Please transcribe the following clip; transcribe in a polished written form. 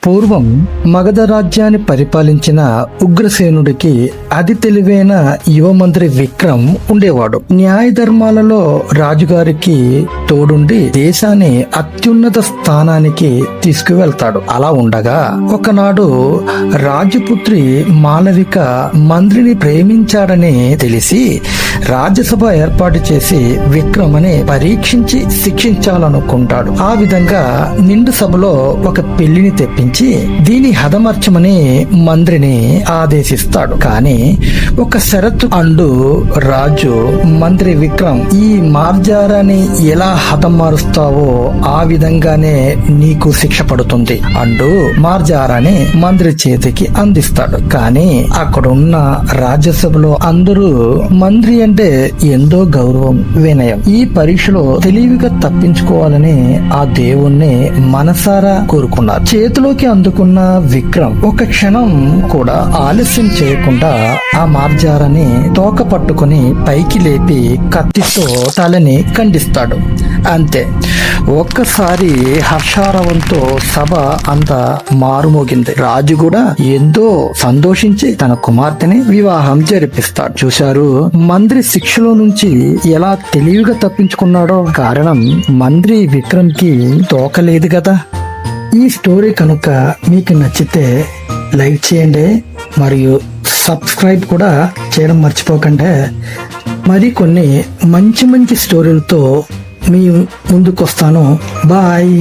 పూర్వం మగధ రాజ్యాన్ని పరిపాలించిన ఉగ్రసేనుడికి అతి తెలివైన యువ మంత్రి విక్రమ్ ఉండేవాడు. న్యాయ ధర్మాలలో రాజుగారికి తోడుండి దేశాన్ని అత్యున్నత స్థానానికి తీసుకువెళ్తాడు. అలా ఉండగా ఒకనాడు రాజపుత్రి మాలవిక మంత్రిని ప్రేమించాడని తెలిసి రాజ్యసభ ఏర్పాటు చేసి విక్రమని పరీక్షించి శిక్షించాలనుకుంటాడు. ఆ విధంగా నిండు సభలో ఒక పెళ్లిని తెప్పించి దీని హతమార్చమని మంత్రిని ఆదేశిస్తాడు. కానీ ఒక షరతు అండు రాజు మంత్రి విక్రమ్, ఈ మార్జారాన్ని ఎలా హతమారుస్తావో ఆ విధంగానే నీకు శిక్ష పడుతుంది అంటూ మార్జారాన్ని మంత్రి చేతికి అందిస్తాడు. కానీ అక్కడున్న రాజ్యసభలో అందరూ మంత్రి అంటే ఎంతో గౌరవం, వినయం. ఈ పరీక్షలో తెలివిగా తప్పించుకోవాలని ఆ దేవుణ్ణి మనసారా కోరుకున్నారు. చేతిలోకి అందుకున్న విక్రమ్ ఒక క్షణం కూడా ఆలస్యం చేయకుండా ఆ మార్జారాన్ని తోక పట్టుకుని పైకి లేపి కత్తితో తలని ఖండిస్తాడు. అంతే, ఒక్కసారి హర్షారవంతో సభ అంతా మారుమోగింది. రాజు కూడా ఎంతో సంతోషించి తన కుమార్తెని వివాహం జరిపిస్తాడు. చూశారు, మంత్రి శిక్షలో నుంచి ఎలా తెలివిగా తప్పించుకున్నాడో. కారణం మంత్రి విక్రమ్ కి తోకలేదు కదా. ఈ స్టోరీ కనుక మీకు నచ్చితే లైక్ చేయండి, మరియు సబ్స్క్రైబ్ కూడా చేయడం మర్చిపోకండి. మరి కొన్ని మంచి మంచి స్టోరీలతో మీ ముందుకు వస్తాను. బాయ్.